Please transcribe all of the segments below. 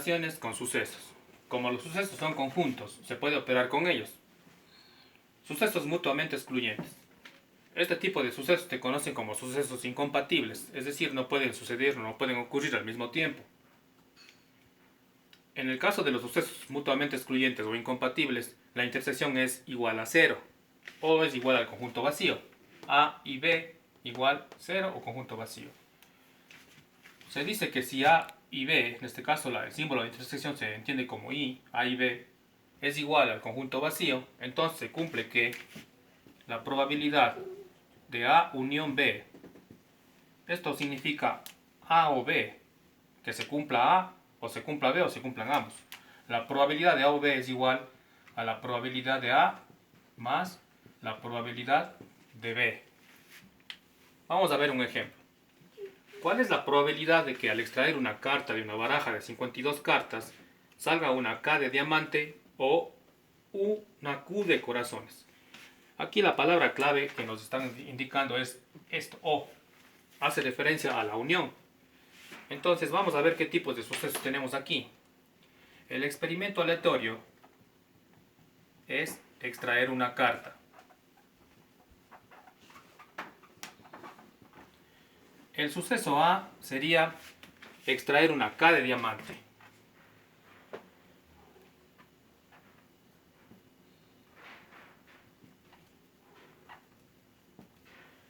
operaciones con sucesos. Como los sucesos son conjuntos, se puede operar con ellos. Sucesos mutuamente excluyentes. Este tipo de sucesos se conocen como sucesos incompatibles, es decir, no pueden suceder o no pueden ocurrir al mismo tiempo. En el caso de los sucesos mutuamente excluyentes o incompatibles, la intersección es igual a 0 o es igual al conjunto vacío. A y B igual 0 o conjunto vacío. Se dice que si A y B, en este caso el símbolo de intersección se entiende como I, A y B, es igual al conjunto vacío, entonces se cumple que la probabilidad de A unión B, esto significa A o B, que se cumpla A o se cumpla B o se cumplan ambos. La probabilidad de A o B es igual a la probabilidad de A más la probabilidad de B. Vamos a ver un ejemplo. ¿Cuál es la probabilidad de que al extraer una carta de una baraja de 52 cartas salga una K de diamante o una Q de corazones? Aquí la palabra clave que nos están indicando es esto, O. Hace referencia a la unión. Entonces vamos a ver qué tipos de sucesos tenemos aquí. El experimento aleatorio es extraer una carta. El suceso A sería extraer una K de diamante.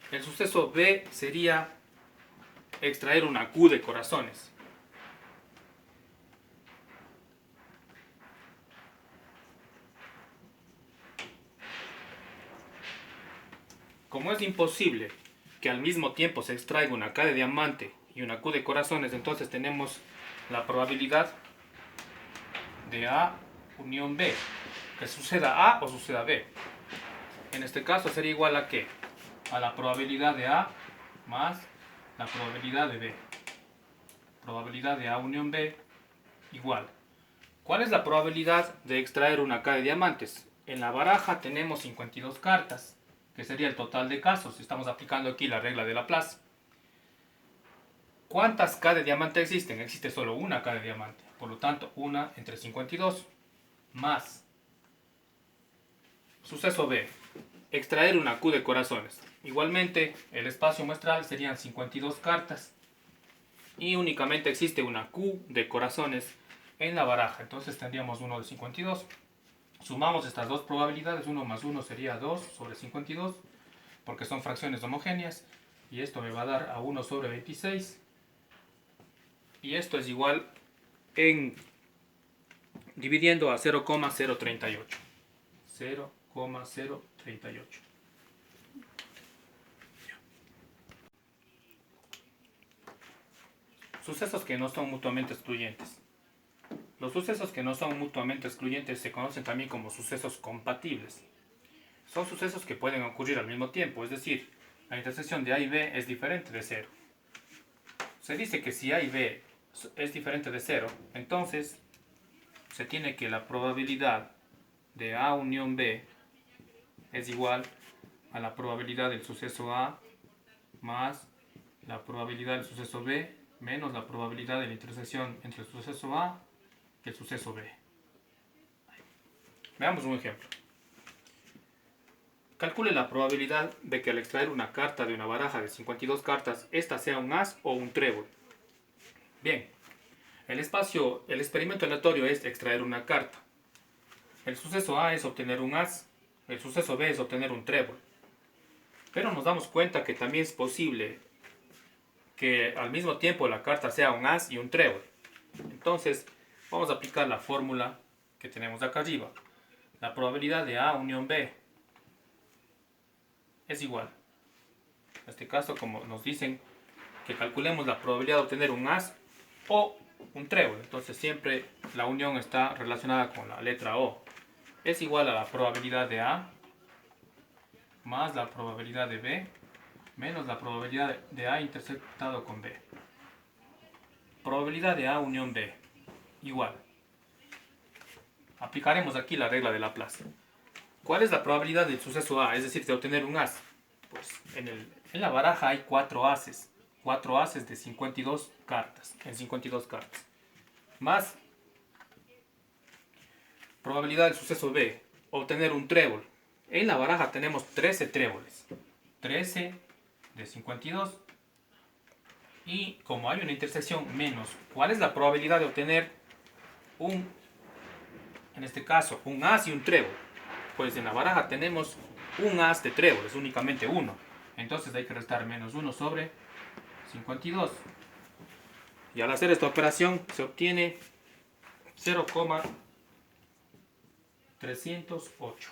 El suceso B sería extraer una Q de corazones. Como es imposible que al mismo tiempo se extraiga una K de diamante y una Q de corazones, entonces tenemos la probabilidad de A unión B, que suceda A o suceda B. En este caso sería igual a ¿qué? A la probabilidad de A más la probabilidad de B. Probabilidad de A unión B igual. ¿Cuál es la probabilidad de extraer una K de diamantes? En la baraja tenemos 52 cartas, que sería el total de casos. Estamos aplicando aquí la regla de Laplace. ¿Cuántas K de diamante existen? Existe solo una K de diamante. Por lo tanto, 1 entre 52 más. Suceso B. Extraer una Q de corazones. Igualmente, el espacio muestral serían 52 cartas. Y únicamente existe una Q de corazones en la baraja. Entonces tendríamos 1 de 52. Sumamos estas dos probabilidades. 1 más 1 sería 2 sobre 52. Porque son fracciones homogéneas. Y esto me va a dar a 1 sobre 26. Y esto es igual en dividiendo a 0,038. 0,038. Sucesos que no son mutuamente excluyentes. Los sucesos que no son mutuamente excluyentes se conocen también como sucesos compatibles. Son sucesos que pueden ocurrir al mismo tiempo, es decir, la intersección de A y B es diferente de 0. Se dice que si A y B es diferente de 0, entonces se tiene que la probabilidad de A unión B es igual a la probabilidad del suceso A más la probabilidad del suceso B menos la probabilidad de la intersección entre el suceso A y el suceso B. Veamos un ejemplo. Calcule la probabilidad de que al extraer una carta de una baraja de 52 cartas, esta sea un as o un trébol. Bien, el experimento aleatorio es extraer una carta. El suceso A es obtener un as, el suceso B es obtener un trébol. Pero nos damos cuenta que también es posible que al mismo tiempo la carta sea un as y un trébol. Entonces, vamos a aplicar la fórmula que tenemos acá arriba. La probabilidad de A unión B es igual. En este caso, como nos dicen que calculemos la probabilidad de obtener un as o un trébol. Entonces, siempre la unión está relacionada con la letra O. Es igual a la probabilidad de A más la probabilidad de B menos la probabilidad de A intersectado con B. Probabilidad de A unión B igual. Aplicaremos aquí la regla de Laplace. ¿Cuál es la probabilidad del suceso A? Es decir, de obtener un as. Pues en la baraja hay 4 ases. 4 ases de 52 cartas. En 52 cartas. Más probabilidad del suceso B, obtener un trébol. En la baraja tenemos 13 tréboles. 13 de 52. Y como hay una intersección menos, ¿cuál es la probabilidad de obtener en este caso, un as y un trébol? Pues en la baraja tenemos un as de tréboles, únicamente uno. Entonces hay que restar menos 1 sobre 52. Y al hacer esta operación se obtiene 0,308.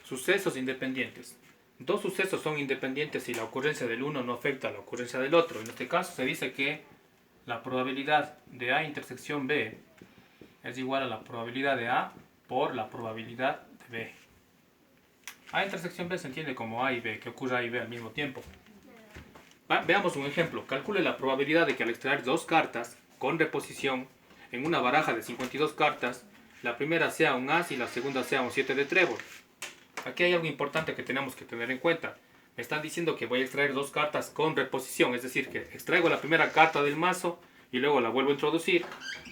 Sucesos independientes. Dos sucesos son independientes si la ocurrencia del uno no afecta a la ocurrencia del otro. En este caso se dice que la probabilidad de A intersección B es igual a la probabilidad de A por la probabilidad de B. A intersección B se entiende como A y B, que ocurra A y B al mismo tiempo. Veamos un ejemplo. Calcule la probabilidad de que al extraer dos cartas con reposición en una baraja de 52 cartas, la primera sea un as y la segunda sea un 7 de trébol. Aquí hay algo importante que tenemos que tener en cuenta. Me están diciendo que voy a extraer dos cartas con reposición, es decir, que extraigo la primera carta del mazo y luego la vuelvo a introducir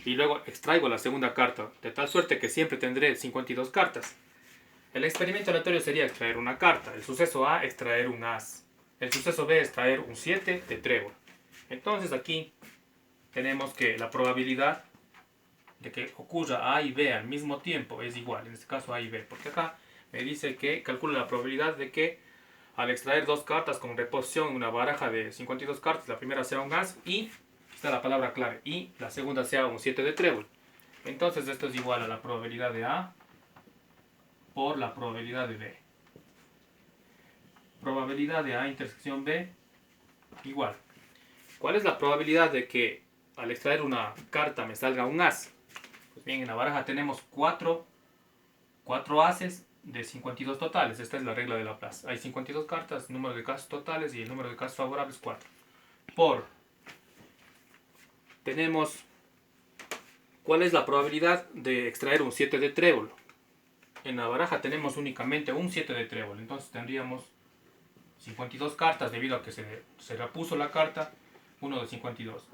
y luego extraigo la segunda carta, de tal suerte que siempre tendré 52 cartas. El experimento aleatorio sería extraer una carta, el suceso A extraer un as, el suceso B extraer un 7 de trébol. Entonces aquí tenemos que la probabilidad de que ocurra A y B al mismo tiempo es igual, en este caso A y B, porque acá me dice que calcula la probabilidad de que al extraer dos cartas con reposición en una baraja de 52 cartas, la primera sea un as y, está la palabra clave, y la segunda sea un 7 de trébol. Entonces esto es igual a la probabilidad de A por la probabilidad de B. Probabilidad de A intersección B igual. ¿Cuál es la probabilidad de que al extraer una carta me salga un as? Pues bien, en la baraja tenemos 4 ases de 52 totales. Esta es la regla de Laplace. Hay 52 cartas, número de casos totales y el número de casos favorables 4. Tenemos, ¿cuál es la probabilidad de extraer un 7 de trébol? En la baraja tenemos únicamente un 7 de trébol. Entonces tendríamos 52 cartas debido a que se repuso la carta, 1 de 52.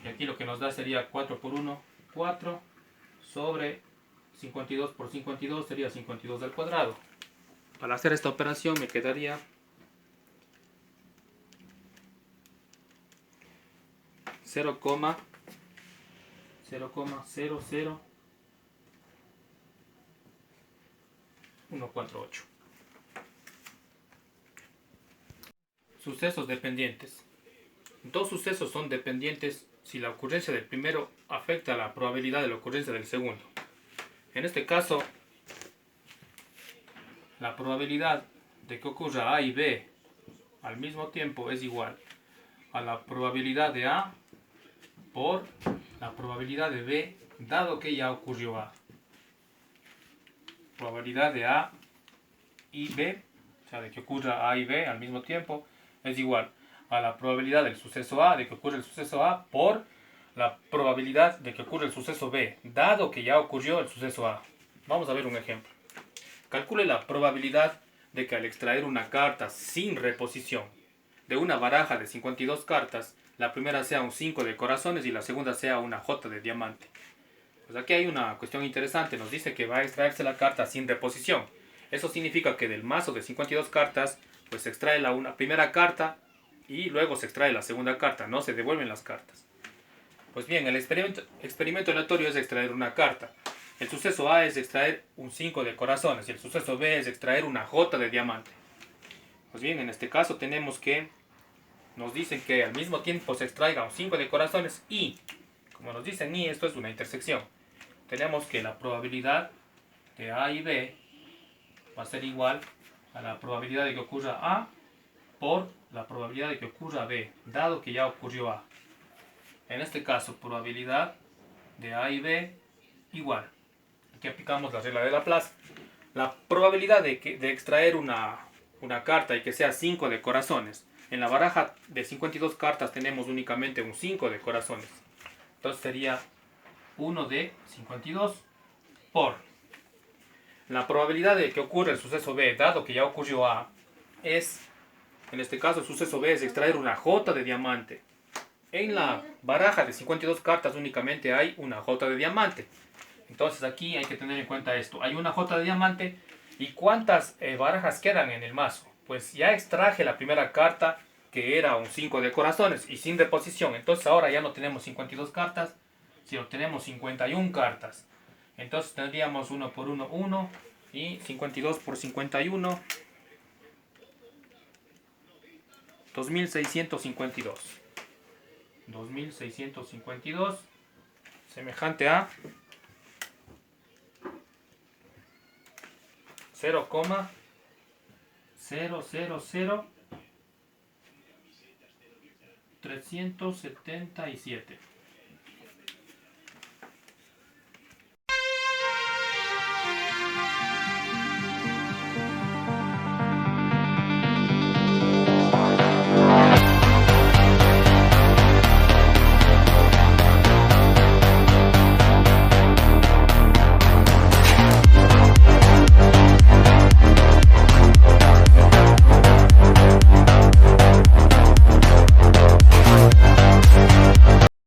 Y aquí lo que nos da sería 4 por 1, 4 sobre 52 por 52 sería 52 al cuadrado. Al hacer esta operación me quedaría 0,00148. Sucesos dependientes. Dos sucesos son dependientes si la ocurrencia del primero afecta a la probabilidad de la ocurrencia del segundo. En este caso, la probabilidad de que ocurra A y B al mismo tiempo es igual a la probabilidad de A por la probabilidad de B, dado que ya ocurrió A. Probabilidad de A y B, o sea, de que ocurra A y B al mismo tiempo, es igual a la probabilidad del suceso A, de que ocurra el suceso A, por la probabilidad de que ocurra el suceso B, dado que ya ocurrió el suceso A. Vamos a ver un ejemplo. Calcule la probabilidad de que al extraer una carta sin reposición de una baraja de 52 cartas, la primera sea un 5 de corazones y la segunda sea una J de diamante. Pues aquí hay una cuestión interesante, nos dice que va a extraerse la carta sin reposición. Eso significa que del mazo de 52 cartas, pues se extrae la primera carta y luego se extrae la segunda carta, no se devuelven las cartas. Pues bien, el experimento aleatorio es extraer una carta. El suceso A es extraer un 5 de corazones y el suceso B es extraer una J de diamante. Pues bien, en este caso tenemos que nos dicen que al mismo tiempo se extraiga un 5 de corazones y, como nos dicen y, esto es una intersección. Tenemos que la probabilidad de A y B va a ser igual a la probabilidad de que ocurra A por la probabilidad de que ocurra B, dado que ya ocurrió A. En este caso, probabilidad de A y B igual. Aquí aplicamos la regla de Laplace. La probabilidad de extraer una carta y que sea 5 de corazones. En la baraja de 52 cartas tenemos únicamente un 5 de corazones. Entonces sería 1 de 52 por la probabilidad de que ocurra el suceso B, dado que ya ocurrió A, es, en este caso el suceso B es extraer una J de diamante. En la baraja de 52 cartas únicamente hay una J de diamante. Entonces aquí hay que tener en cuenta esto. Hay una J de diamante. ¿Y cuántas barajas quedan en el mazo? Pues ya extraje la primera carta, que era un 5 de corazones y sin reposición. Entonces ahora ya no tenemos 52 cartas, sino tenemos 51 cartas. Entonces tendríamos 1 por 1, 1 y 52 por 51, 2652. 2652, semejante a 0,000 377.